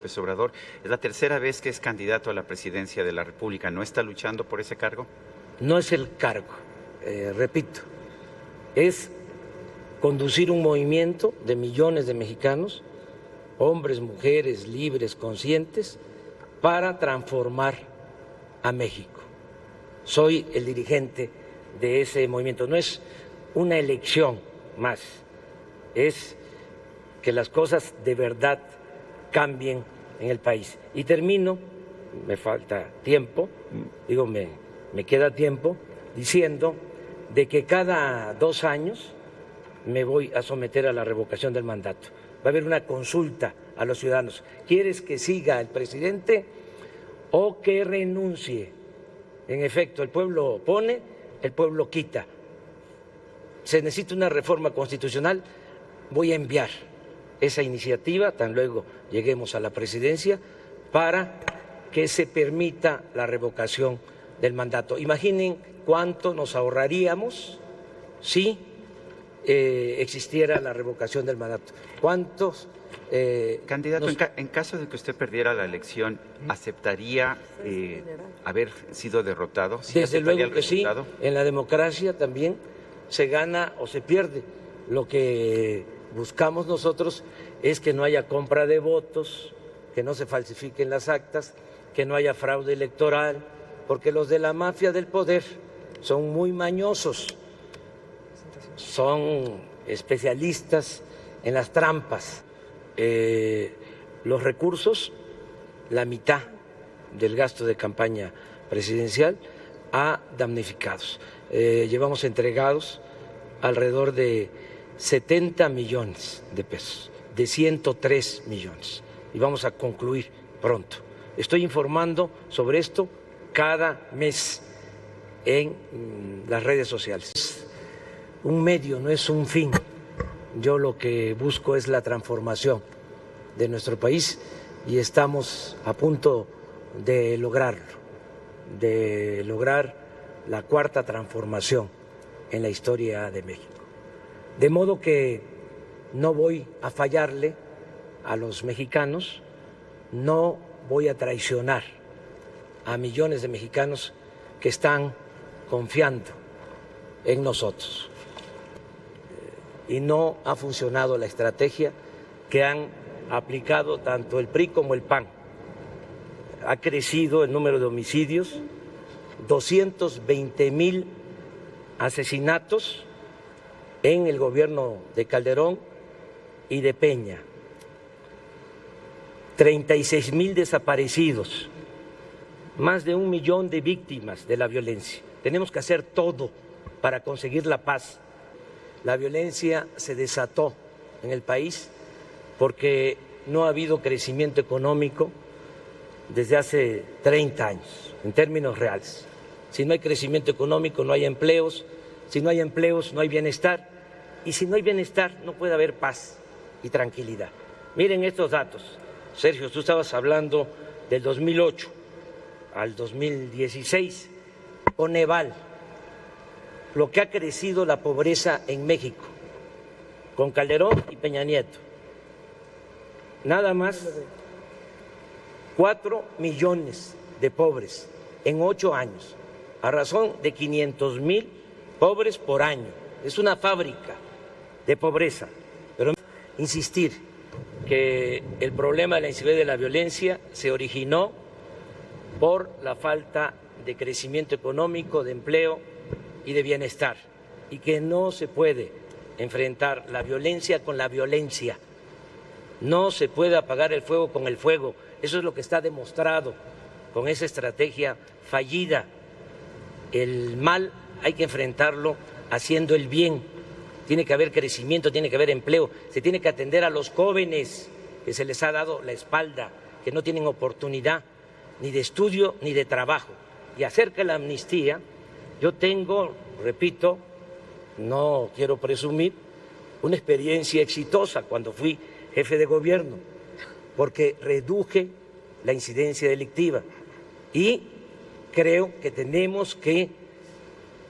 López Obrador. Es la tercera vez que es candidato a la presidencia de la República. ¿No está luchando por ese cargo? No es el cargo, repito, es conducir un movimiento de millones de mexicanos, hombres, mujeres, libres, conscientes, para transformar a México. Soy el dirigente de ese movimiento. No es una elección más, es que las cosas de verdad cambien en el país. Y termino, me falta tiempo, me queda tiempo, diciendo de que cada 2 años me voy a someter a la revocación del mandato. Va a haber una consulta a los ciudadanos. ¿Quieres que siga el presidente o que renuncie? En efecto, el pueblo pone, el pueblo quita. Se necesita una reforma constitucional. Voy a enviar esa iniciativa, tan luego lleguemos a la presidencia, para que se permita la revocación del mandato. Imaginen cuánto nos ahorraríamos si existiera la revocación del mandato. ¿Cuántos? Candidato, en caso de que usted perdiera la elección, ¿aceptaría haber sido derrotado? ¿Sí? Desde luego que sí. En la democracia también se gana o se pierde. Lo que buscamos nosotros es que no haya compra de votos, que no se falsifiquen las actas, que no haya fraude electoral, porque los de la mafia del poder son muy mañosos, son especialistas en las trampas. Los recursos, la mitad del gasto de campaña presidencial a damnificados. Llevamos entregados alrededor de 70 millones de pesos, de 103 millones, y vamos a concluir pronto. Estoy informando sobre esto cada mes en las redes sociales. Es un medio, no es un fin. Yo lo que busco es la transformación de nuestro país y estamos a punto de lograrlo, de lograr la cuarta transformación en la historia de México. De modo que no voy a fallarle a los mexicanos, no voy a traicionar a millones de mexicanos que están confiando en nosotros. Y no ha funcionado la estrategia que han aplicado tanto el PRI como el PAN. Ha crecido el número de homicidios, 220,000 asesinatos en el gobierno de Calderón y de Peña, 36,000 desaparecidos, más de 1 millón de víctimas de la violencia. Tenemos que hacer todo para conseguir la paz. La violencia se desató en el país porque no ha habido crecimiento económico desde hace 30 años, en términos reales. Si no hay crecimiento económico, no hay empleos. Si no hay empleos, no hay bienestar. Y si no hay bienestar, no puede haber paz y tranquilidad. Miren estos datos. Sergio, tú estabas hablando del 2008 al 2016, Coneval, lo que ha crecido la pobreza en México, con Calderón y Peña Nieto. Nada más 4 millones de pobres en 8 años, a razón de 500,000 pobres por año. Es una fábrica de pobreza. Pero insistir que el problema de la incidencia de la violencia se originó por la falta de crecimiento económico, de empleo y de bienestar, y que no se puede enfrentar la violencia con la violencia. No se puede apagar el fuego con el fuego. Eso es lo que está demostrado con esa estrategia fallida. El mal hay que enfrentarlo haciendo el bien. Tiene que haber crecimiento, tiene que haber empleo, se tiene que atender a los jóvenes que se les ha dado la espalda, que no tienen oportunidad ni de estudio ni de trabajo. Y acerca de la amnistía, yo tengo, repito, no quiero presumir, una experiencia exitosa cuando fui jefe de gobierno, porque reduje la incidencia delictiva y creo que tenemos que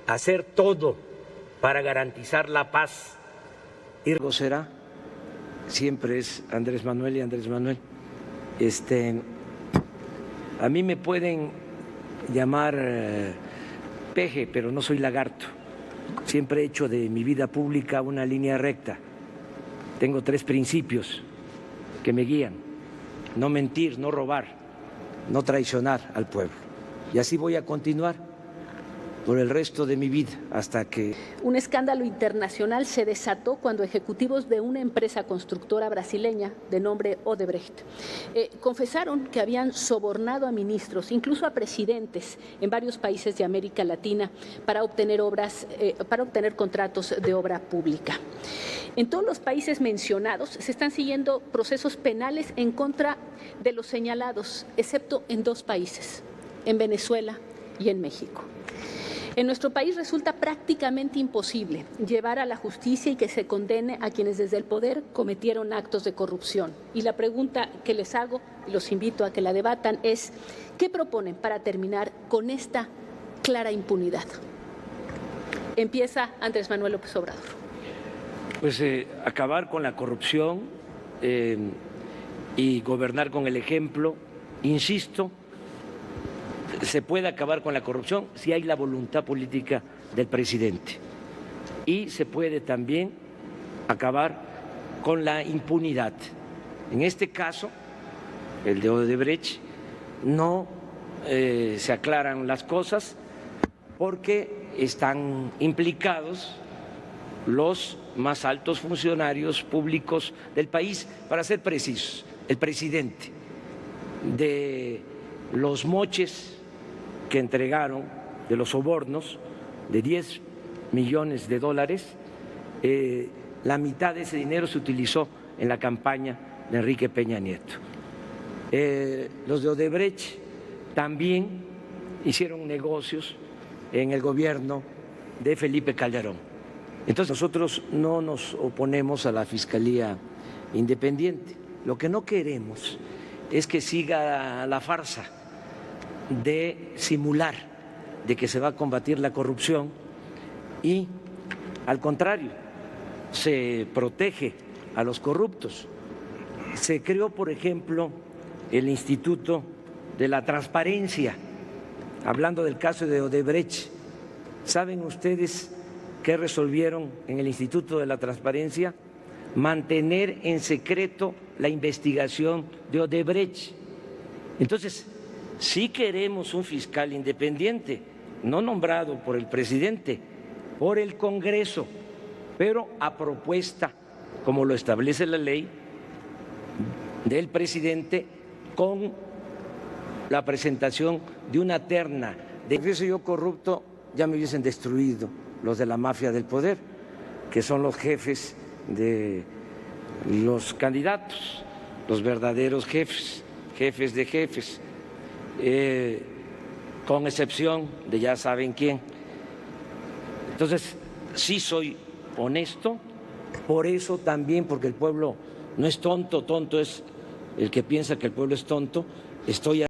hacer todo para garantizar la paz. Y será, siempre es Andrés Manuel y Andrés Manuel. A mí me pueden llamar peje, pero no soy lagarto. Siempre he hecho de mi vida pública una línea recta. Tengo 3 principios que me guían: no mentir, no robar, no traicionar al pueblo. Y así voy a continuar por el resto de mi vida hasta que… Un escándalo internacional se desató cuando ejecutivos de una empresa constructora brasileña de nombre Odebrecht confesaron que habían sobornado a ministros, incluso a presidentes en varios países de América Latina para obtener contratos de obra pública. En todos los países mencionados se están siguiendo procesos penales en contra de los señalados, excepto en 2 países, en Venezuela y en México. En nuestro país resulta prácticamente imposible llevar a la justicia y que se condene a quienes desde el poder cometieron actos de corrupción. Y la pregunta que les hago, y los invito a que la debatan, es ¿qué proponen para terminar con esta clara impunidad? Empieza Andrés Manuel López Obrador. Pues acabar con la corrupción y gobernar con el ejemplo. Insisto, se puede acabar con la corrupción si hay la voluntad política del presidente, y se puede también acabar con la impunidad. En este caso, el de Odebrecht, no se aclaran las cosas porque están implicados los más altos funcionarios públicos del país. Para ser precisos, el presidente, de los moches que entregaron, de los sobornos de $10 millones, la mitad de ese dinero se utilizó en la campaña de Enrique Peña Nieto. Los de Odebrecht también hicieron negocios en el gobierno de Felipe Calderón. Entonces nosotros no nos oponemos a la Fiscalía Independiente. Lo que no queremos es que siga la farsa de simular de que se va a combatir la corrupción y, al contrario, se protege a los corruptos. Se creó, por ejemplo, el Instituto de la Transparencia. Hablando del caso de Odebrecht, ¿saben ustedes qué resolvieron en el Instituto de la Transparencia? Mantener en secreto la investigación de Odebrecht. Entonces, sí queremos un fiscal independiente, no nombrado por el presidente, por el Congreso, pero a propuesta, como lo establece la ley, del presidente, con la presentación de una terna. De que yo corrupto, ya me hubiesen destruido los de la mafia del poder, que son los jefes de los candidatos, los verdaderos jefes, jefes de jefes. Con excepción de ya saben quién. Entonces, sí soy honesto, por eso también, porque el pueblo no es tonto, tonto es el que piensa que el pueblo es tonto, estoy